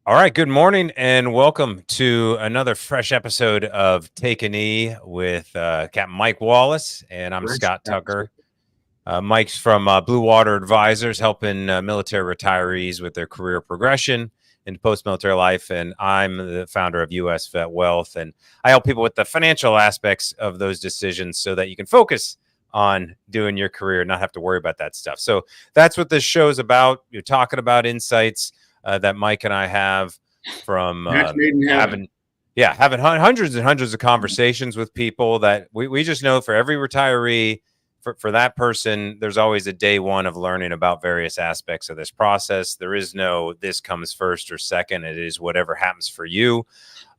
All right, good morning and welcome to another fresh episode of Take a Knee with Captain Mike Wallace, and I'm Scott Tucker. Mike's from Blue Water Advisors, helping military retirees with their career progression into post-military life, and I'm the founder of US VetWealth, and I help people with the financial aspects of those decisions so that you can focus on doing your career, not have to worry about that stuff. So that's what this show is about. You're talking about insights that Mike and I have from having hundreds and hundreds of conversations with people that we just know for every retiree, for that person, there's always a day one of learning about various aspects of this process. There is no this comes first or second. It is whatever happens for you.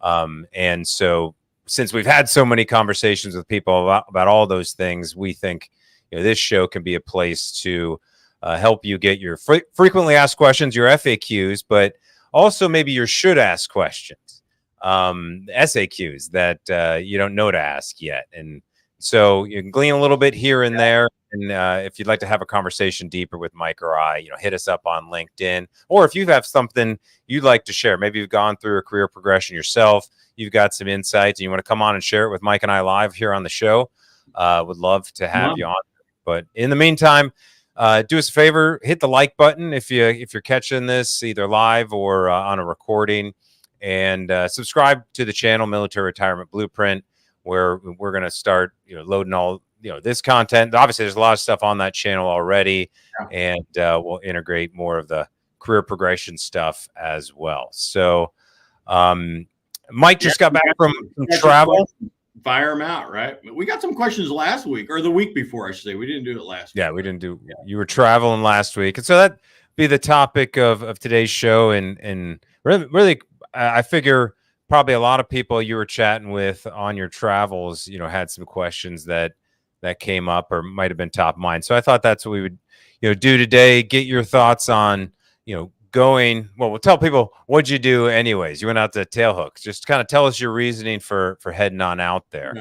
And so since we've had so many conversations with people about all those things, we think this show can be a place to help you get your frequently asked questions, your FAQs, but also maybe your should ask questions, SAQs that you don't know to ask yet. And so you can glean a little bit here and there. And if you'd like to have a conversation deeper with Mike or I, hit us up on LinkedIn. Or if you have something you'd like to share, maybe you've gone through a career progression yourself, you've got some insights, and you want to come on and share it with Mike and I live here on the show, would love to have you on. But in the meantime, do us a favor, hit the like button if you're catching this either live or on a recording, and subscribe to the channel Military Retirement Blueprint, where we're going to start loading all this content. Obviously, there's a lot of stuff on that channel already, and we'll integrate more of the career progression stuff as well. So, Mike just got back from travel. Fire them out, right? We got some questions last week or the week before, I should say. We didn't do it last week. Yeah, we didn't do. You were traveling last week, and so that be the topic of today's show. And really, I figure probably a lot of people you were chatting with on your travels, had some questions that came up or might have been top of mind. So I thought that's what we would, do today. Get your thoughts on, going. Well, we'll tell people what'd you do anyways. You went out to TailHook. Just kind of tell us your reasoning for heading on out there.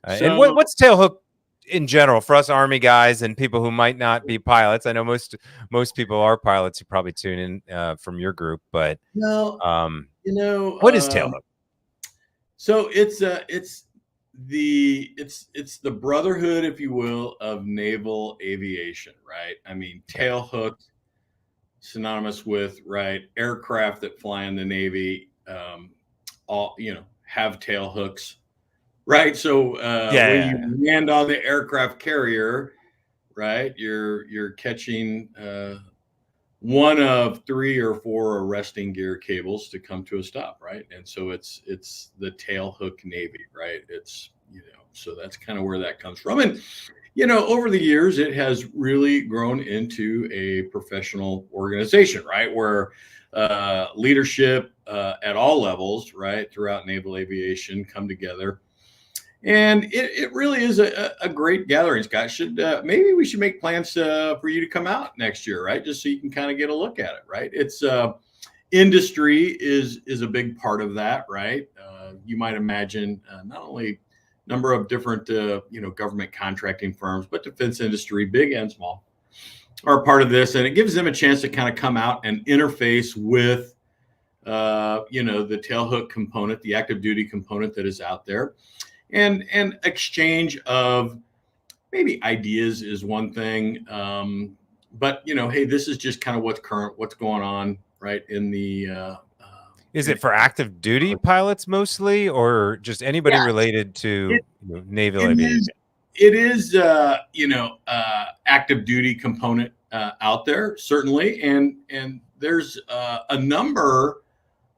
And what's TailHook in general for us Army guys and people who might not be pilots? I know most people are pilots who probably tune in from your group, but what is TailHook? So it's the brotherhood, if you will, of naval aviation, right? I mean, TailHook, synonymous with aircraft that fly in the Navy, all have tail hooks, right? So when you land on the aircraft carrier, right, you're catching one of 3 or 4 arresting gear cables to come to a stop, right? And so it's the TailHook Navy, right? It's so that's kind of where that comes from. And over the years, it has really grown into a professional organization, right? Where leadership at all levels, right, throughout naval aviation come together. And it really is a great gathering, Scott. Maybe we should make plans for you to come out next year, right? Just so you can kind of get a look at it, right? It's industry is a big part of that, right? You might imagine not only number of different, government contracting firms, but defense industry, big and small, are part of this. And it gives them a chance to kind of come out and interface with, the TailHook component, the active duty component that is out there, and exchange of maybe ideas is one thing. But, hey, this is just kind of what's going on, right, in the is it for active duty pilots mostly, or just anybody related to naval aviation? It is, active duty component out there, certainly. And there's a number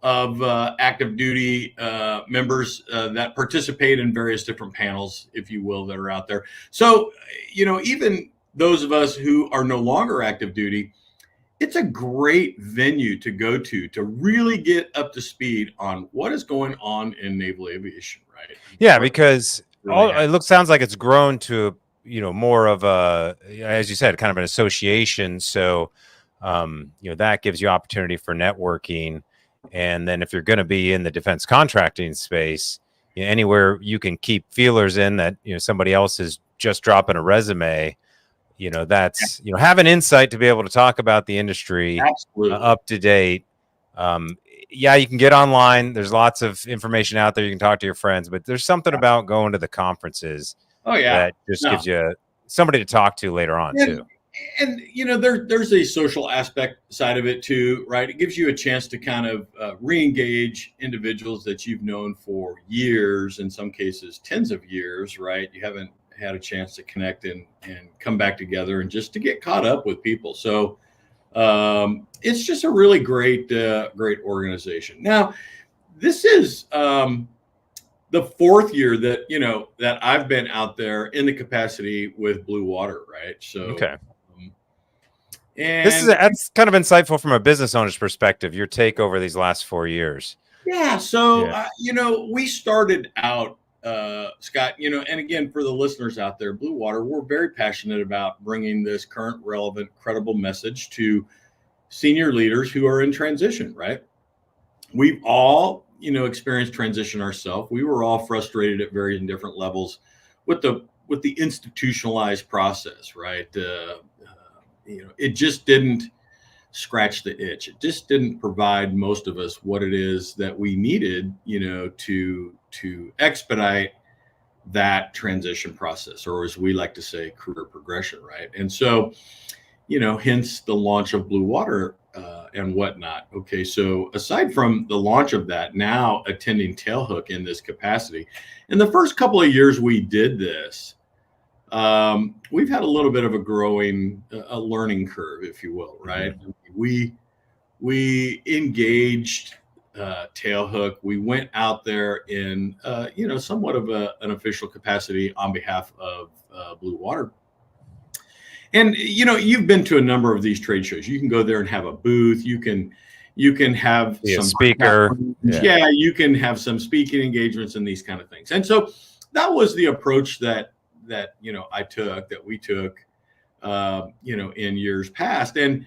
of active duty members that participate in various different panels, if you will, that are out there. So, even those of us who are no longer active duty, it's a great venue to go to really get up to speed on what is going on in naval aviation, right? Yeah, because sounds like it's grown to, more of a, as you said, kind of an association. So, that gives you opportunity for networking. And then if you're going to be in the defense contracting space, anywhere you can keep feelers in that, somebody else is just dropping a resume, that's, have an insight to be able to talk about the industry up to date Yeah, you can get online. There's lots of information out there. You can talk to your friends, but there's something about going to the conferences Oh yeah. that just gives you somebody to talk to later on too. And there's a social aspect side of it too, right? It gives you a chance to kind of re-engage individuals that you've known for years, in some cases tens of years, right? You haven't had a chance to connect and come back together and just to get caught up with people. So it's just a really great organization. Now, this is the fourth year that I've been out there in the capacity with Blue Water, right? So okay. And That's kind of insightful from a business owner's perspective, your take over these last 4 years. yeah, so we started out, Scott, and again, for the listeners out there, Blue Water, we're very passionate about bringing this current, relevant, credible message to senior leaders who are in transition, right? We've all, experienced transition ourselves. We were all frustrated at various different levels with the institutionalized process, right? It just didn't scratch the itch. It just didn't provide most of us what it is that we needed, to expedite that transition process, or as we like to say, career progression, right? And so, hence the launch of Blue Water and whatnot. Okay, so aside from the launch of that, now attending TailHook in this capacity, in the first couple of years we did this, we've had a little bit of a learning curve, if you will, right? Mm-hmm. We engaged TailHook. We went out there in somewhat of an official capacity on behalf of Blue Water. And you've been to a number of these trade shows. You can go there and have a booth. You can have some speaker. Yeah, you can have some speaking engagements and these kind of things. And so that was the approach that we took in years past. And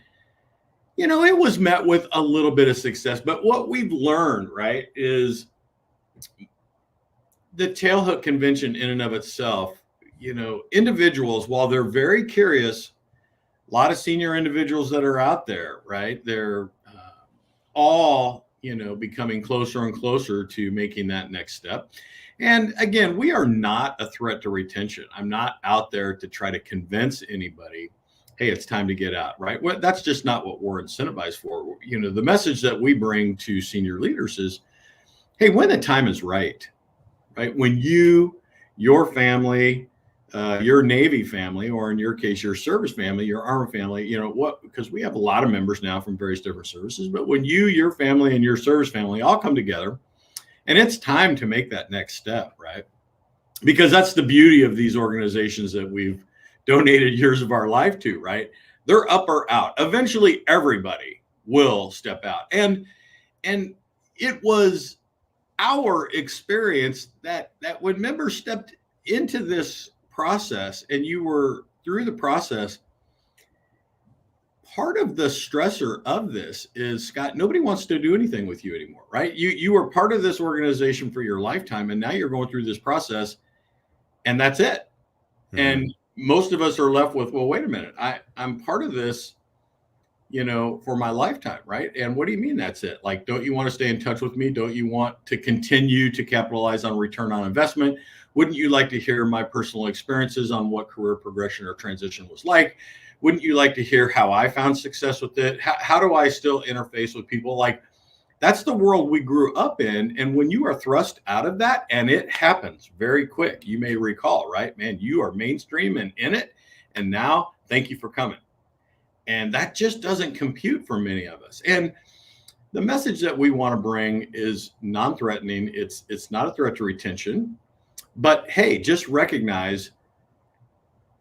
it was met with a little bit of success. But what we've learned, right, is the TailHook convention in and of itself, individuals, while they're very curious, a lot of senior individuals that are out there, right, they're all, becoming closer and closer to making that next step. And again, we are not a threat to retention. I'm not out there to try to convince anybody, hey, it's time to get out, right? Well, that's just not what we're incentivized for. The message that we bring to senior leaders is, hey, when the time is right, when your family, your Navy family, or in your case, your service family, your Army family, because we have a lot of members now from various different services, but when your family and your service family all come together, and it's time to make that next step, right? Because that's the beauty of these organizations that we've donated years of our life to, right? They're up or out. Eventually, everybody will step out. And it was our experience that when members stepped into this process and you were through the process, part of the stressor of this is, Scott, nobody wants to do anything with you anymore, right? You were part of this organization for your lifetime, and now you're going through this process, and that's it. Mm-hmm. And most of us are left with, well, wait a minute, I'm part of this, for my lifetime, right? And what do you mean that's it? Like, don't you want to stay in touch with me? Don't you want to continue to capitalize on return on investment? Wouldn't you like to hear my personal experiences on what career progression or transition was like? Wouldn't you like to hear how I found success with it? How do I still interface with people? Like, that's the world we grew up in. And when you are thrust out of that, and it happens very quick, you may recall, right? Man, you are mainstream and in it. And now, thank you for coming. And that just doesn't compute for many of us. And the message that we want to bring is non-threatening. It's not a threat to retention. But hey, just recognize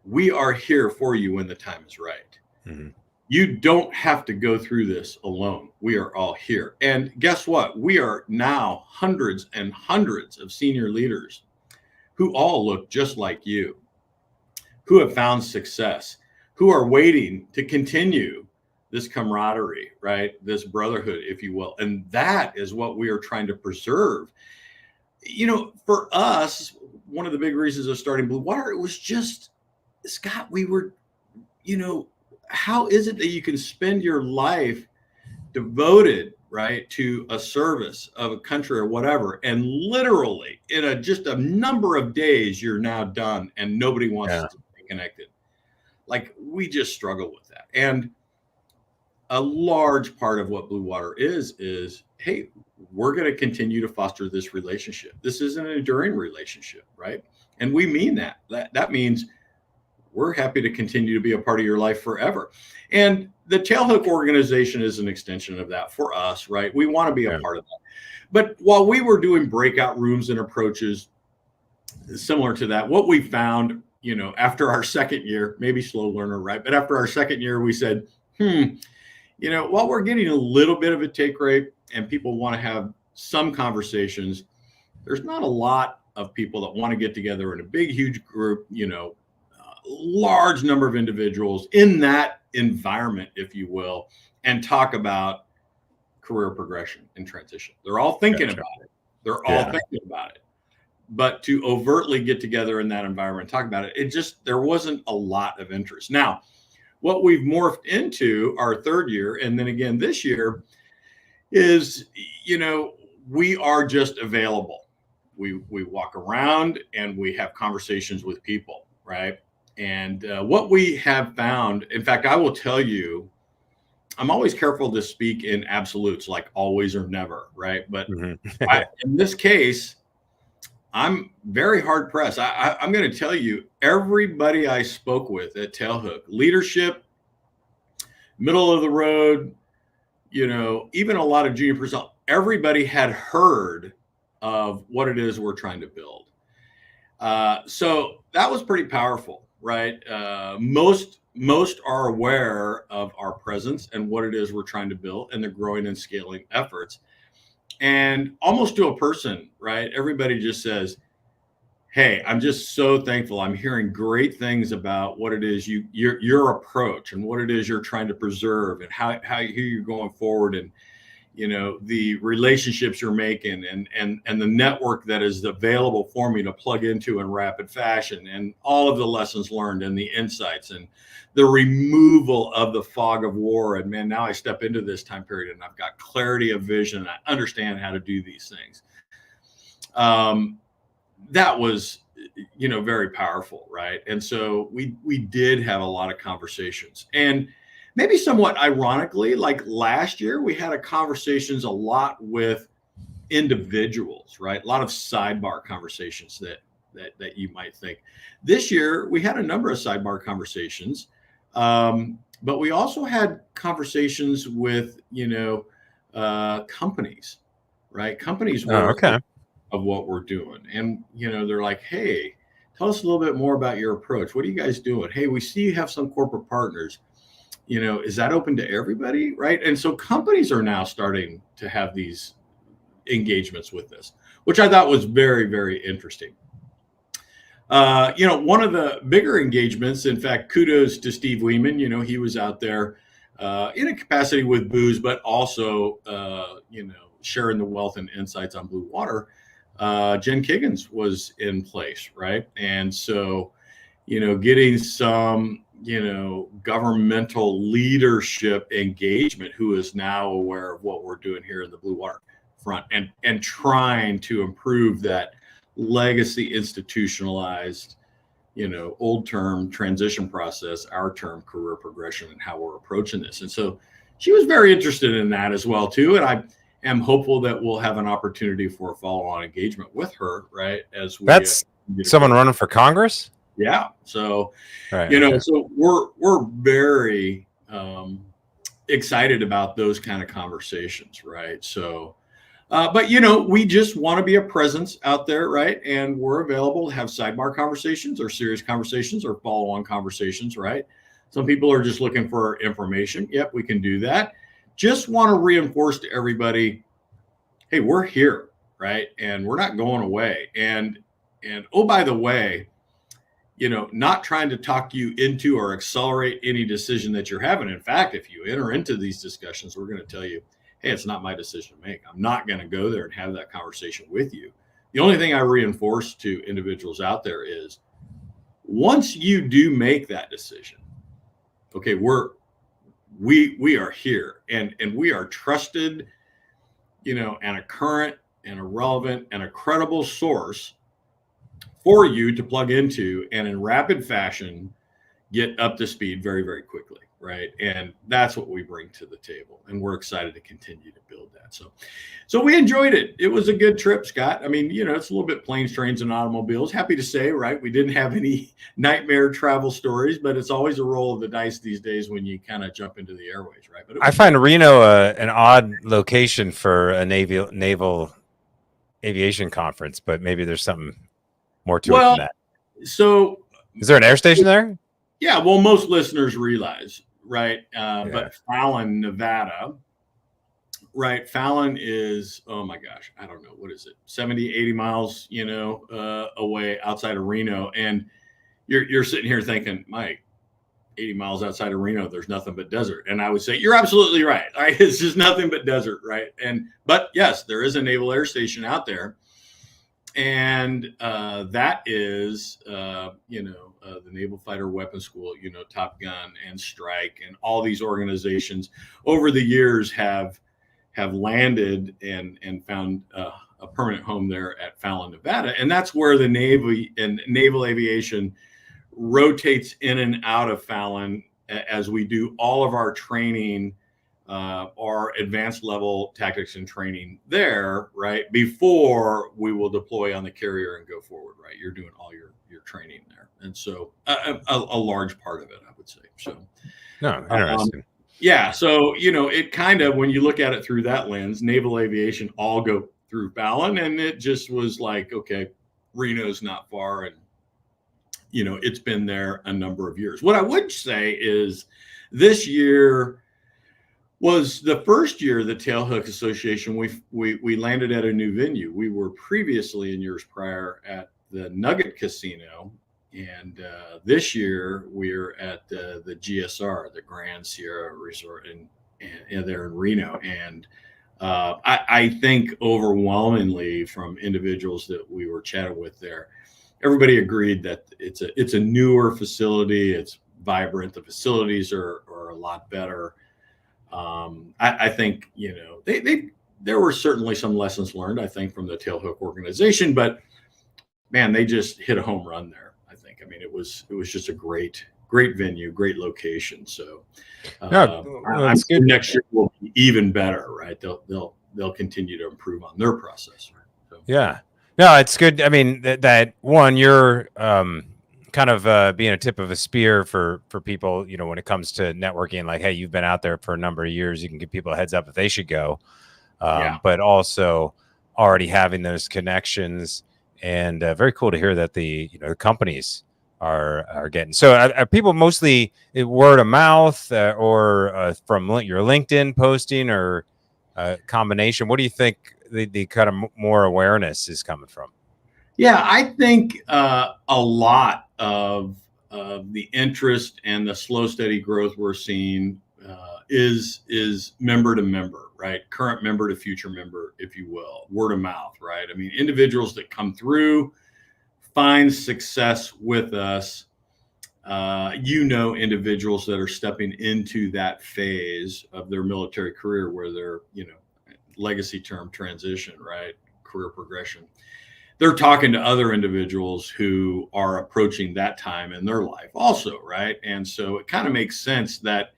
we are here for you when the time is right. Mm-hmm. You don't have to go through this alone. We are all here. And guess what? We are now hundreds and hundreds of senior leaders who all look just like you, who have found success, who are waiting to continue this camaraderie, right? This brotherhood, if you will. And that is what we are trying to preserve. For us, one of the big reasons of starting Blue Water, it was just, Scott, we were, how is it that you can spend your life devoted, right, to a service of a country or whatever, and literally in just a number of days, you're now done and nobody wants to stay connected. Like, we just struggle with that. And a large part of what Blue Water is, hey, we're going to continue to foster this relationship. This is an enduring relationship, right? And we mean that. That means we're happy to continue to be a part of your life forever. And the TailHook organization is an extension of that for us, right? We want to be a part of that. But while we were doing breakout rooms and approaches similar to that, what we found, after our second year, maybe slow learner, right? But after our second year, we said, while we're getting a little bit of a take rate and people want to have some conversations, there's not a lot of people that want to get together in a big, huge group, large number of individuals in that environment, if you will, and talk about career progression and transition. They're all thinking about it. They're all thinking about it. But to overtly get together in that environment and talk about it, there wasn't a lot of interest. Now, what we've morphed into our third year, and then again this year, is, we are just available. We walk around and we have conversations with people, right? And what we have found, in fact, I will tell you, I'm always careful to speak in absolutes, like always or never, right? But in this case, I'm very hard pressed. I'm going to tell you, everybody I spoke with at TailHook, leadership, middle of the road, even a lot of junior personnel, everybody had heard of what it is we're trying to build. So that was pretty powerful, right? Most are aware of our presence and what it is we're trying to build and the growing and scaling efforts. And almost to a person, right? Everybody just says, hey, I'm just so thankful. I'm hearing great things about what it is your approach and what it is you're trying to preserve and how you're going forward, and the relationships you're making and the network that is available for me to plug into in rapid fashion, and all of the lessons learned and the insights and the removal of the fog of war. And man, now I step into this time period and I've got clarity of vision. And I understand how to do these things. That was, very powerful, right? And so we did have a lot of conversations, and maybe somewhat ironically, like last year, we had conversations a lot with individuals, right? A lot of sidebar conversations that you might think. This year, we had a number of sidebar conversations, but we also had conversations with, companies, right? Companies were of what we're doing. And, they're like, hey, tell us a little bit more about your approach. What are you guys doing? Hey, we see you have some corporate partners. Is that open to everybody? Right. And so companies are now starting to have these engagements with this, which I thought was very, very interesting. One of the bigger engagements, in fact, kudos to Steve Weeman, he was out there in a capacity with Booze, but also, sharing the wealth and insights on Blue Water. Jen Kiggins was in place. Right. And so, getting some, governmental leadership engagement who is now aware of what we're doing here in the Blue Water front and trying to improve that legacy institutionalized, old term transition process, our term career progression, and how we're approaching this. And so she was very interested in that as well too. And I am hopeful that we'll have an opportunity for a follow-on engagement with her, right? As we that's someone running for Congress. Yeah. So, so we're very excited about those kind of conversations, right? So, but we just want to be a presence out there, right? And we're available to have sidebar conversations or serious conversations or follow-on conversations, right? Some people are just looking for information. Yep, we can do that. Just want to reinforce to everybody, hey, we're here, right? And we're not going away. And oh, by the way, not trying to talk you into or accelerate any decision that you're having. In fact, if you enter into these discussions, we're going to tell you, hey, it's not my decision to make. I'm not going to go there and have that conversation with you. The only thing I reinforce to individuals out there is once you do make that decision, okay, we are here and we are trusted and a current and a relevant and a credible source for you to plug into and in rapid fashion get up to speed very, very quickly, right? And that's what we bring to the table, and we're excited to continue to build that. So we enjoyed it. It was a good trip, Scott. I mean, it's a little bit planes, trains, and automobiles. Happy to say, right, we didn't have any nightmare travel stories, but it's always a roll of the dice these days when you kind of jump into the airways, right? But I find Reno an odd location for a naval aviation conference, but maybe there's something more to it than that. So is there an air station there? Yeah, well, most listeners realize, right? But Fallon, Nevada, right? Fallon is, oh my gosh, I don't know, what is it? 70, 80 miles, away outside of Reno. And you're sitting here thinking, Mike, 80 miles outside of Reno, there's nothing but desert. And I would say, you're absolutely right. Right? It's just nothing but desert, right? But yes, there is a naval air station out there. And that is, the Naval Fighter Weapons School, Top Gun and Strike and all these organizations over the years have landed and found a permanent home there at Fallon, Nevada. And that's where the Navy and naval aviation rotates in and out of Fallon as we do all of our training, our advanced level tactics and training there, right? Before we will deploy on the carrier and go forward, right? You're doing all your training there. And so a large part of it, I would say. So, no, interesting. Yeah. So, it kind of, when you look at it through that lens, naval aviation all go through Fallon, and it just was like, okay, Reno's not far. And, it's been there a number of years. What I would say is this year was the first year the TailHook Association, we landed at a new venue. We were previously in years prior at the Nugget Casino. And this year we're at the GSR, the Grand Sierra Resort, and there in Reno. And I think overwhelmingly from individuals that we were chatting with there, everybody agreed that it's a newer facility. It's vibrant. The facilities are a lot better. I think, there were certainly some lessons learned, I think, from the TailHook organization, but man, they just hit a home run there. I mean, it was just a great venue, great location. So I'm sure next year will be even better, right? They'll continue to improve on their process. Right? So. Yeah, no, it's good. I mean, that one, you're kind of being a tip of a spear for people, when it comes to networking, like, hey, you've been out there for a number of years, you can give people a heads up if they should go. But also already having those connections, and very cool to hear that the companies are getting. So are people mostly word of mouth or from your LinkedIn posting, or a combination? What do you think the kind of more awareness is coming from? Yeah, I think a lot of the interest and the slow, steady growth we're seeing is member to member, right? Current member to future member, if you will, word of mouth, right? I mean, individuals that come through, find success with us, individuals that are stepping into that phase of their military career where they're, legacy term transition, right? Career progression. They're talking to other individuals who are approaching that time in their life also, right? And so it kind of makes sense that,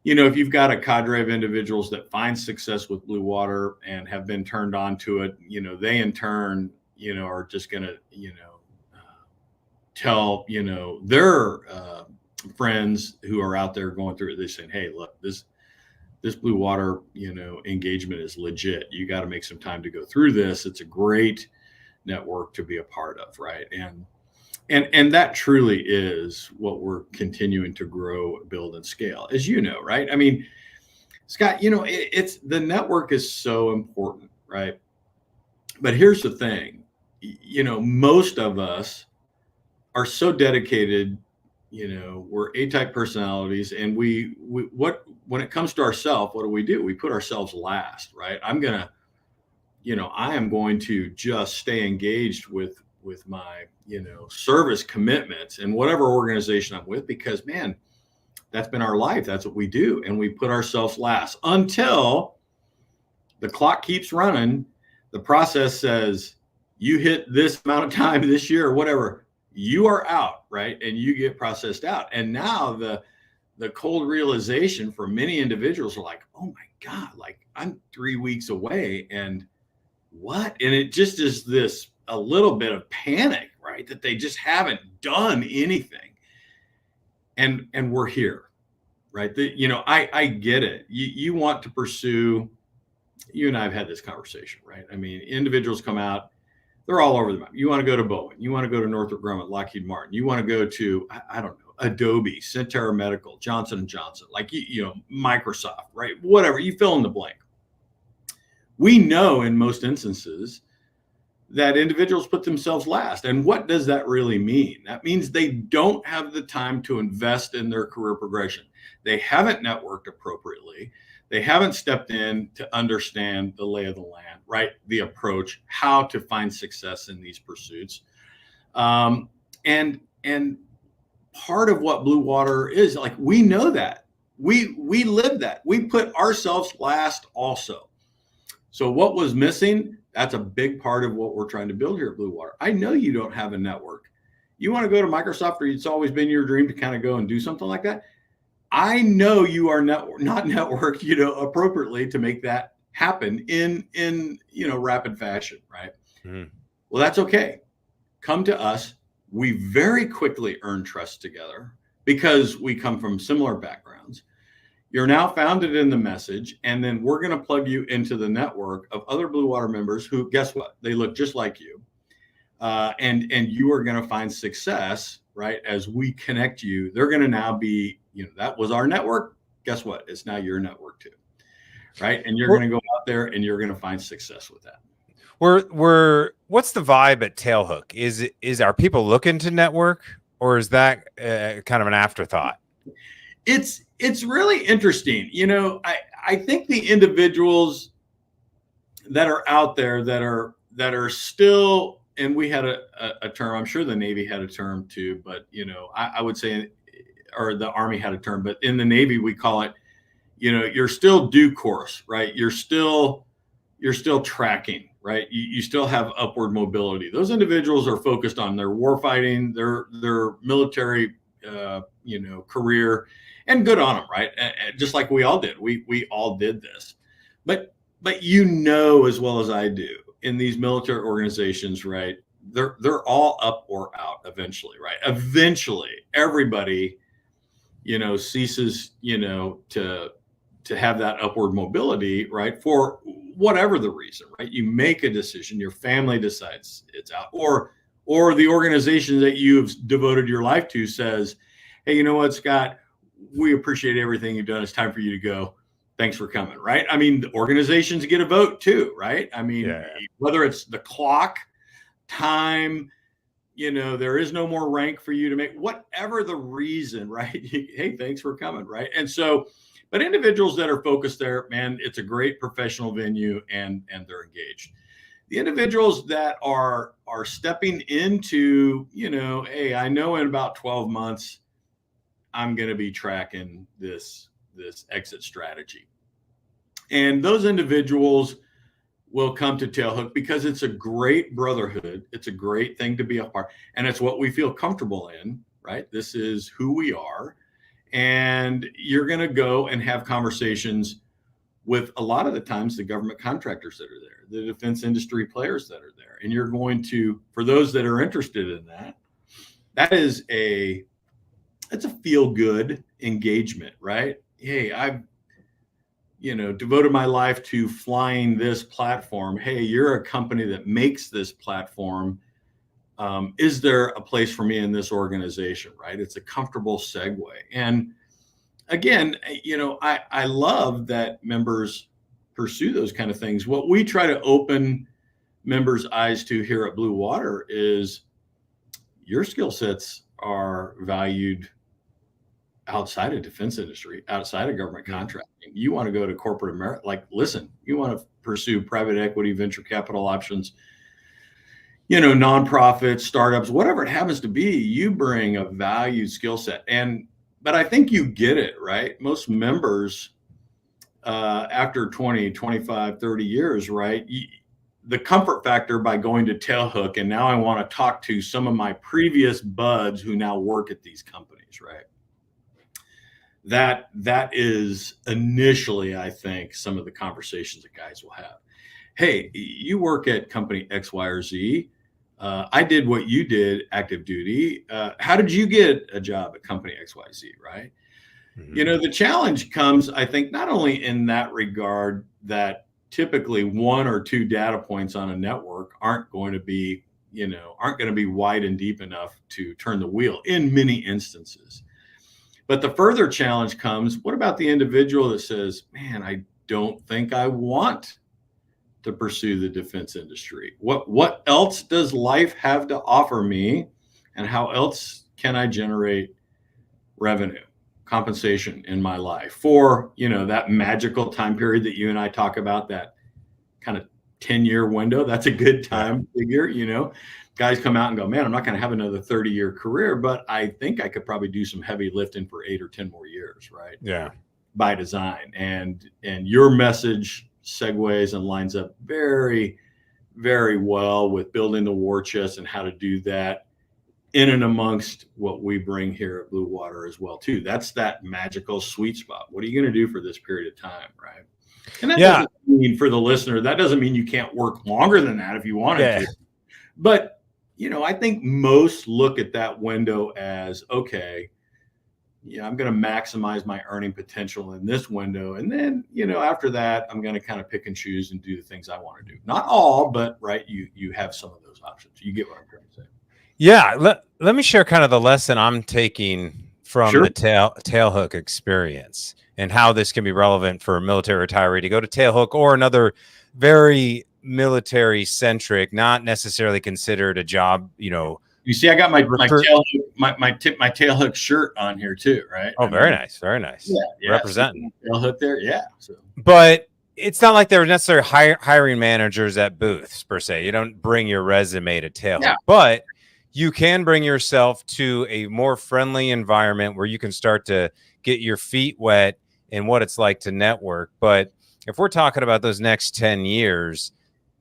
if you've got a cadre of individuals that find success with Blue Water and have been turned on to it, they in turn, are just going to, tell, their friends who are out there going through it, they're saying, hey, look, this Blue Water, engagement is legit. You got to make some time to go through this. It's a great network to be a part of, right? And that truly is what we're continuing to grow, build, and scale, as you know, right? I mean, Scott, it's the network is so important, right? But here's the thing, most of us are so dedicated, we're A-type personalities, and when it comes to ourselves, what do? We put ourselves last, right? I am going to just stay engaged with my, service commitments and whatever organization I'm with, because man, that's been our life. That's what we do. And we put ourselves last until the clock keeps running. The process says you hit this amount of time this year or whatever, you are out, right? And you get processed out. And now the cold realization for many individuals are like, oh my God, like I'm 3 weeks away and what? And it just is this a little bit of panic, right? That they just haven't done anything. And we're here, right? I get it. You want to pursue, you and I have had this conversation, right? I mean, individuals come out, they're all over the map. You want to go to Boeing, you want to go to Northrop Grumman, Lockheed Martin, you want to go to, I don't know, Adobe, Centera Medical, Johnson & Johnson, like, Microsoft, right? Whatever, you fill in the blank. We know in most instances that individuals put themselves last. And what does that really mean? That means they don't have the time to invest in their career progression. They haven't networked appropriately. They haven't stepped in to understand the lay of the land, right? The approach, how to find success in these pursuits. And part of what Blue Water is, like, we know that. We live that. We put ourselves last also. So what was missing? That's a big part of what we're trying to build here at Blue Water. I know you don't have a network. You want to go to Microsoft, or it's always been your dream to kind of go and do something like that. I know you are not networked, appropriately to make that happen in rapid fashion, right? Mm. Well, that's okay. Come to us. We very quickly earn trust together because we come from similar backgrounds. You're now founded in the message, and then we're going to plug you into the network of other Blue Water members who, guess what? They look just like you. And you are going to find success, right? As we connect you, they're going to now be, that was our network. Guess what? It's now your network too, right? And you're going to go out there and you're going to find success with that. What's the vibe at TailHook? Are people looking to network, or is that kind of an afterthought? It's really interesting. I think the individuals that are out there that are still, and we had a term, I'm sure the Navy had a term too, but I would say, or the Army had a term, but in the Navy we call it, you're still due course, right? You're still tracking, right? You still have upward mobility. Those individuals are focused on their warfighting, their military, career, and good on them, right? Just like we all did. We all did this, but as well as I do, in these military organizations, right? They're all up or out eventually, right? Eventually, everybody, ceases, to have that upward mobility, right? For whatever the reason, right? You make a decision, your family decides it's out, or the organization that you've devoted your life to says, hey, you know what, Scott, we appreciate everything you've done. It's time for you to go. Thanks for coming, right? I mean, the organizations get a vote too, right? I mean, whether it's the clock, time, there is no more rank for you to make, whatever the reason, right? Hey, thanks for coming, right? And so, but individuals that are focused there, man, it's a great professional venue, and they're engaged. The individuals that are stepping into, hey, I know in about 12 months, I'm going to be tracking this exit strategy. And those individuals will come to TailHook because it's a great brotherhood. It's a great thing to be a part, and it's what we feel comfortable in, right? This is who we are. And you're going to go and have conversations with, a lot of the times, the government contractors that are there, the defense industry players that are there. And you're going to, for those that are interested in it's a feel-good engagement, right? Hey, I've, devoted my life to flying this platform. Hey, you're a company that makes this platform. Is there a place for me in this organization, right? It's a comfortable segue. And again, I love that members pursue those kind of things. What we try to open members' eyes to here at Blue Water is your skill sets are valued outside of defense industry, outside of government contracting. You want to go to corporate America, like, listen, you want to pursue private equity, venture capital options, nonprofits, startups, whatever it happens to be, you bring a valued skill set. But I think you get it, right? Most members after 20, 25, 30 years, right? The comfort factor by going to TailHook, and now I want to talk to some of my previous buds who now work at these companies, right? That is initially, I think, some of the conversations that guys will have. Hey, you work at company X, Y, or Z. I did what you did, active duty. How did you get a job at company X, Y, Z, right? Mm-hmm. You know, the challenge comes, I think, not only in that regard that typically one or two data points on a network aren't going to be wide and deep enough to turn the wheel in many instances. But the further challenge comes, what about the individual that says, man, I don't think I want to pursue the defense industry. What else does life have to offer me, and how else can I generate revenue, compensation in my life for, that magical time period that you and I talk about, that kind of 10-year window? That's a good time figure. Guys come out and go, man, I'm not going to have another 30-year career, but I think I could probably do some heavy lifting for 8 or 10 more years, right? Yeah. By design. And your message segues and lines up very, very well with building the war chest and how to do that in and amongst what we bring here at Blue Water as well, too. That's that magical sweet spot. What are you going to do for this period of time, right? And that doesn't mean, for the listener, that doesn't mean you can't work longer than that if you wanted to. But, I think most look at that window as, okay, I'm going to maximize my earning potential in this window. And then, after that, I'm going to kind of pick and choose and do the things I want to do. Not all, but right. You have some of those options. You get what I'm trying to say. Yeah. Let me share kind of the lesson I'm taking from the TailHook experience and how this can be relevant for a military retiree to go to TailHook or another very military centric, not necessarily considered a job, You see, I got my TailHook shirt on here too, right? Oh, very nice. Very nice. Yeah. Representing. TailHook there. Yeah. So. But it's not like they're necessarily hiring managers at booths per se. You don't bring your resume to TailHook, but you can bring yourself to a more friendly environment where you can start to get your feet wet in what it's like to network. But if we're talking about those next 10 years,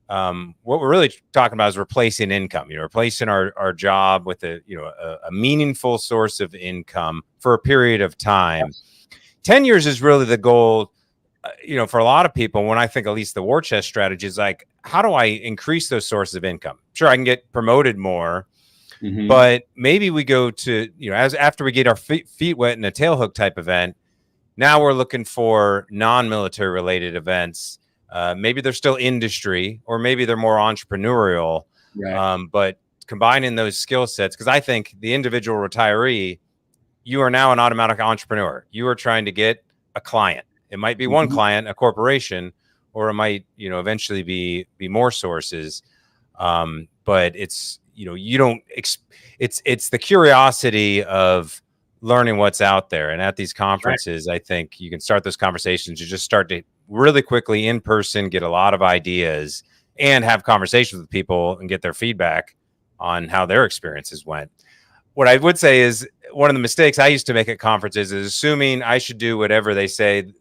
what we're really talking about is replacing income, replacing our job with a meaningful source of income for a period of time. Yes. 10 years is really the goal, for a lot of people. When I think at least the war chest strategy is like, how do I increase those sources of income? Sure, I can get promoted more, but maybe we go to, after we get our feet wet in a TailHook type event, now we're looking for non-military related events. Maybe they're still industry, or maybe they're more entrepreneurial, but combining those skill sets, because I think the individual retiree, you are now an automatic entrepreneur. You are trying to get a client. It might be one client, a corporation, or it might, eventually be more sources. But it's, it's the curiosity of learning what's out there. And at these conferences, I think you can start those conversations. You just start to really quickly in person, get a lot of ideas and have conversations with people and get their feedback on how their experiences went. What I would say is one of the mistakes I used to make at conferences is assuming I should do whatever they say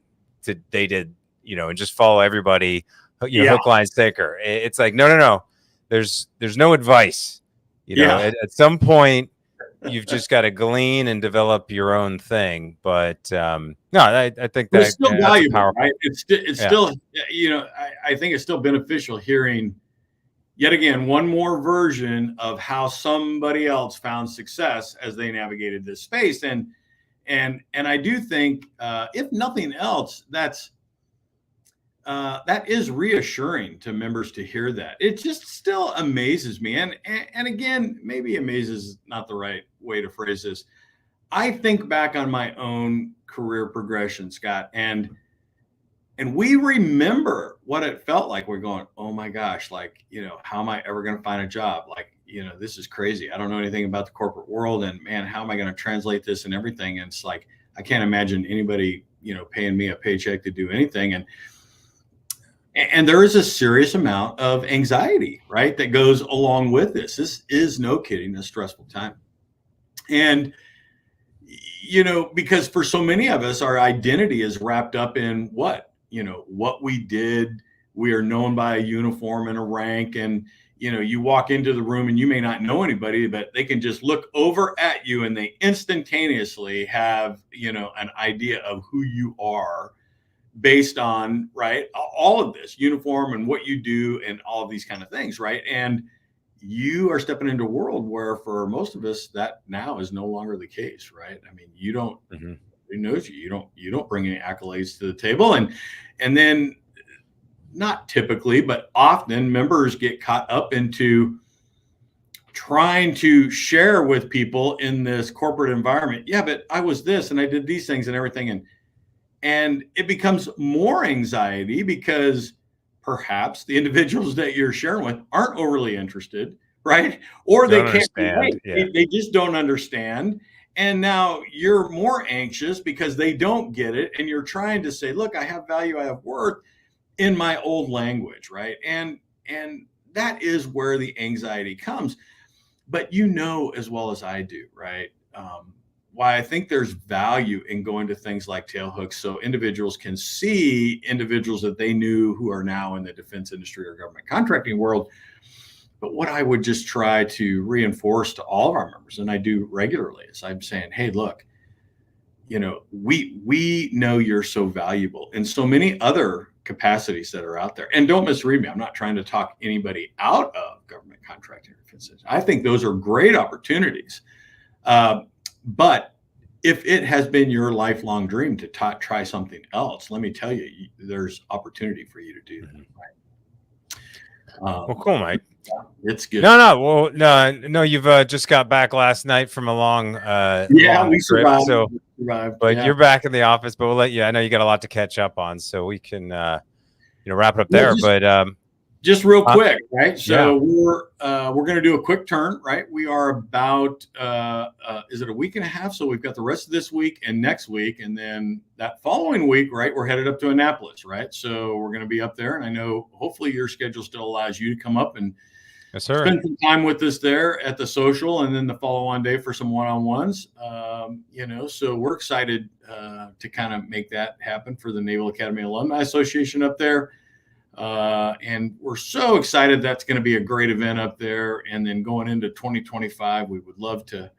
they did, and just follow everybody, hook, line, sinker. It's like, no. There's no advice, at some point, you've just got to glean and develop your own thing. But no, I think that's still valuable, right? It's still, I think it's still beneficial hearing yet again one more version of how somebody else found success as they navigated this space. And I do think, if nothing else, that is reassuring to members to hear that. It just still amazes me. And again, maybe amazes is not the right way to phrase this. I think back on my own career progression, Scott, and we remember what it felt like. We're going, oh my gosh, like, how am I ever going to find a job? Like, this is crazy. I don't know anything about the corporate world, and man, how am I going to translate this and everything? And it's like, I can't imagine anybody, paying me a paycheck to do anything. And there is a serious amount of anxiety, right, that goes along with this. This is, no kidding, a stressful time. And, because for so many of us, our identity is wrapped up in what? what we did. We are known by a uniform and a rank, and you walk into the room and you may not know anybody, but they can just look over at you and they instantaneously have, an idea of who you are based on, right, all of this uniform and what you do and all of these kind of things, right? And you are stepping into a world where for most of us that now is no longer the case, right? I mean, you don't, who knows you don't bring any accolades to the table. And then not typically, but often members get caught up into trying to share with people in this corporate environment. Yeah, but I was this and I did these things and everything. And it becomes more anxiety because perhaps the individuals that you're sharing with aren't overly interested, right? Or they can't relate. Yeah. They just don't understand. And now you're more anxious because they don't get it. And you're trying to say, look, I have value, I have worth in my old language, right? And that is where the anxiety comes. But as well as I do, right? Why I think there's value in going to things like TailHook so individuals can see individuals that they knew who are now in the defense industry or government contracting world. But what I would just try to reinforce to all of our members, and I do regularly, is I'm saying, hey, look, we know you're so valuable in so many other capacities that are out there. And don't misread me. I'm not trying to talk anybody out of government contracting or defense. I think those are great opportunities. But if it has been your lifelong dream to try something else, let me tell you, there's opportunity for you to do that. Right? Well, cool, Mike. Yeah, it's good. No. You've just got back last night from a long, long we survived. Trip, we survived. But you're back in the office. But we'll let you. I know you got a lot to catch up on, so we can, wrap it up there. Just real quick, right? So we're going to do a quick turn, right? We are about is it a week and a half? So we've got the rest of this week and next week, and then that following week, right? We're headed up to Annapolis, right? So we're going to be up there, and I know hopefully your schedule still allows you to come up and spend some time with us there at the social, and then the follow-on day for some one-on-ones. So we're excited to kind of make that happen for the Naval Academy Alumni Association up there. And we're so excited. That's going to be a great event up there. And then going into 2025, we would love to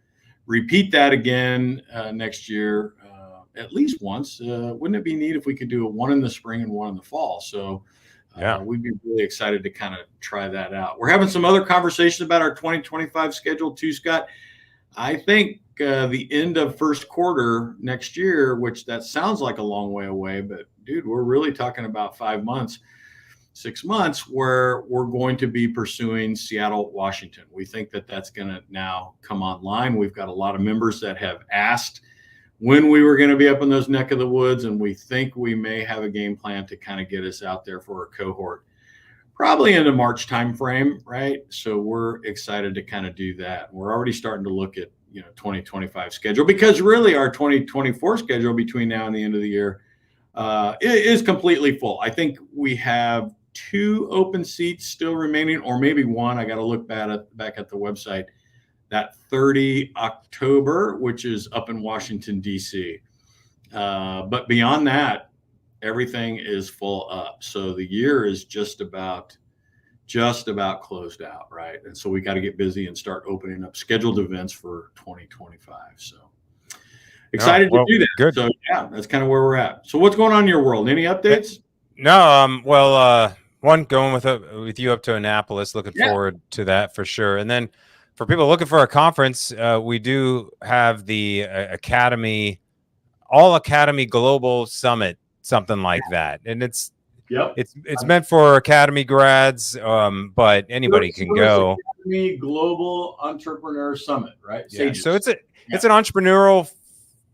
repeat that again next year, at least once. Wouldn't it be neat if we could do one in the spring and one in the fall? So we'd be really excited to kind of try that out. We're having some other conversations about our 2025 schedule too, Scott. I think the end of first quarter next year, which that sounds like a long way away, but dude, we're really talking about 6 months where we're going to be pursuing Seattle, Washington. We think that that's going to now come online. We've got a lot of members that have asked when we were going to be up in those neck of the woods, and we think we may have a game plan to kind of get us out there for a cohort, probably in the March timeframe, right? So we're excited to kind of do that. We're already starting to look at 2025 schedule, because really our 2024 schedule between now and the end of the year is completely full. I think we have 2 open seats still remaining, or maybe 1. I got to look back at the website. That 30 October, which is up in Washington, D.C. But beyond that, everything is full up. So the year is just about closed out, right? And so we got to get busy and start opening up scheduled events for 2025. So excited to do that. Good. So that's kind of where we're at. So what's going on in your world? Any updates? No. One, going with you up to Annapolis. Looking forward to that for sure. And then for people looking for a conference, we do have the All Academy Global Summit, something like that. And it's meant for Academy grads, but anybody can go. Academy Global Entrepreneur Summit, right? Yeah. So it's an entrepreneurial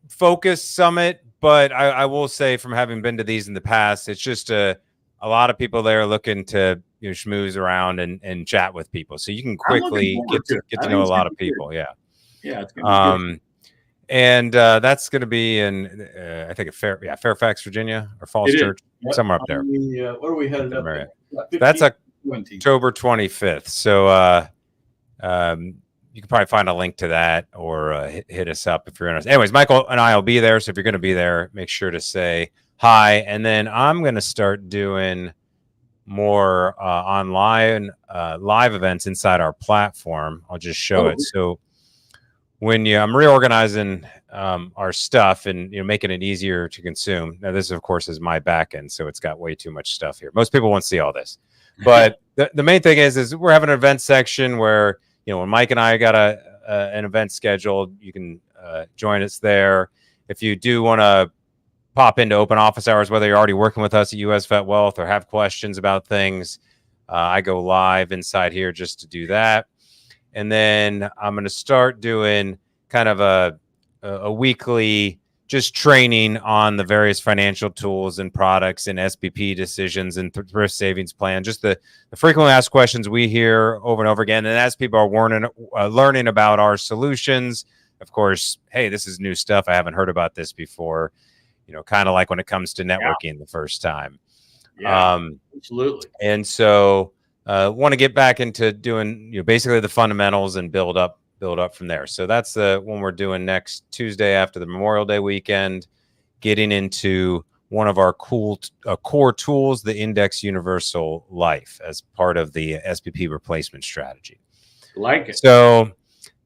focused summit, but I will say, from having been to these in the past, it's just a lot of people there looking to schmooze around and chat with people, so you can quickly get to know a lot of people. It's gonna be good. And that's going to be in I think Fairfax, Virginia, or Falls Church, somewhere up there. What are we headed up there? That's October 25th. So you can probably find a link to that, or hit us up if you're interested. Anyways, Michael and I will be there. So if you're going to be there, make sure to say high. And then I'm going to start doing more online live events inside our platform. I'll just show it. So I'm reorganizing our stuff and making it easier to consume. Now, this of course is my back end, so it's got way too much stuff here. Most people won't see all this, but the main thing is we're having an event section where when Mike and I got an event scheduled, you can join us there. If you do want to pop into open office hours, whether you're already working with us at US VetWealth or have questions about things, I go live inside here just to do that. And then I'm going to start doing kind of a weekly just training on the various financial tools and products and SPP decisions and thrift savings plan, just the frequently asked questions we hear over and over again. And as people are learning about our solutions, of course, hey, this is new stuff. I haven't heard about this before, kind of like when it comes to networking the first time. Yeah, absolutely. And so want to get back into doing basically the fundamentals and build up from there. So that's the one we're doing next Tuesday after the Memorial Day weekend, getting into one of our cool core tools, the Index Universal Life, as part of the SPP replacement strategy. Like it. So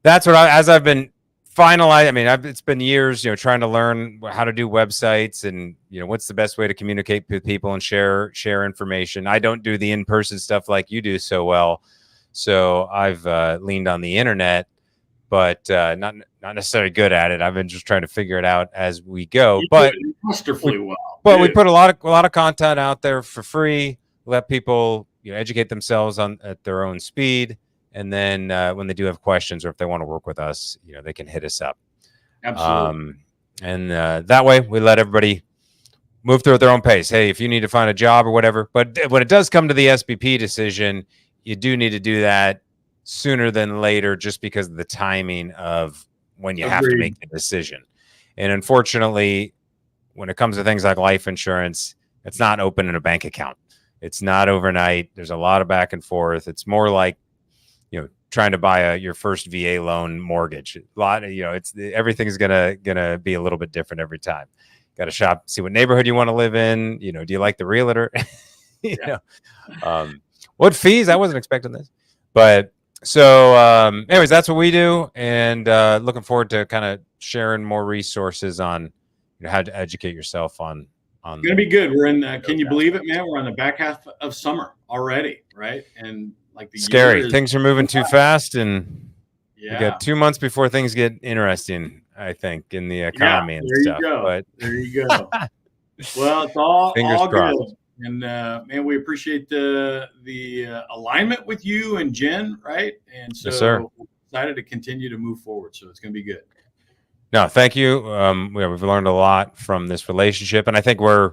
that's what as I've been finalizing. I mean, it's been years, trying to learn how to do websites and, what's the best way to communicate with people and share information. I don't do the in-person stuff like you do so well. So I've leaned on the internet, but not necessarily good at it. I've been just trying to figure it out as we go. But we put a lot of content out there for free. Let people educate themselves at their own speed. And then when they do have questions or if they want to work with us, they can hit us up. Absolutely. And that way we let everybody move through at their own pace. Hey, if you need to find a job or whatever, but when it does come to the SPP decision, you do need to do that sooner than later, just because of the timing of when you have to make the decision. And unfortunately, when it comes to things like life insurance, it's not open in a bank account. It's not overnight. There's a lot of back and forth. It's more like trying to buy your first VA loan mortgage. A lot of, everything's gonna be a little bit different every time. Got to shop, see what neighborhood you want to live in. Do you like the realtor? What fees? I wasn't expecting this, but so anyways, that's what we do, and looking forward to kind of sharing more resources on how to educate yourself on. It's gonna be good. We're in. Can you believe it, man? We're on the back half of summer already, right? And the scary things are moving too fast, and we got 2 months before things get interesting, I think, in the economy and stuff. But there you go. Well, it's all crossed. Good. And man, we appreciate the alignment with you and Jen, right? And so yes, sir. We're excited to continue to move forward. So it's going to be good. No, thank you. We've learned a lot from this relationship, and I think we're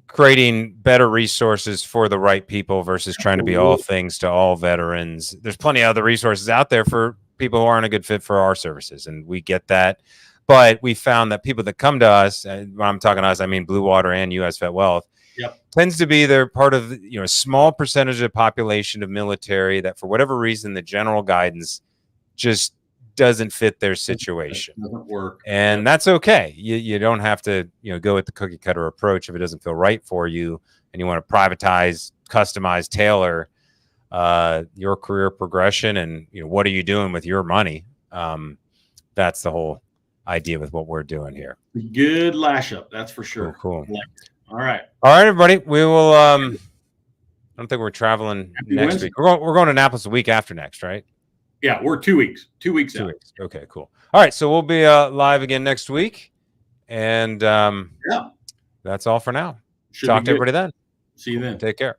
creating better resources for the right people versus trying to be all things to all veterans. There's plenty of other resources out there for people who aren't a good fit for our services, and we get that. But we found that people that come to us, when I'm talking to us, I mean Blue Water and US VetWealth, tends to be they're part of a small percentage of the population of military that for whatever reason the general guidance just doesn't fit their situation. It doesn't work. And that's okay. You don't have to go with the cookie cutter approach if it doesn't feel right for you and you want to privatize, customize, tailor your career progression and what are you doing with your money. That's the whole idea with what we're doing here. Good lash up, that's for sure. Cool. All right, everybody. We will I don't think we're traveling next week. We're going to Annapolis the week after next, right? Yeah, we're 2 weeks. 2 weeks. 2 weeks. Okay, cool. All right, so we'll be live again next week, and that's all for now. Talk to everybody then. See you then. Take care.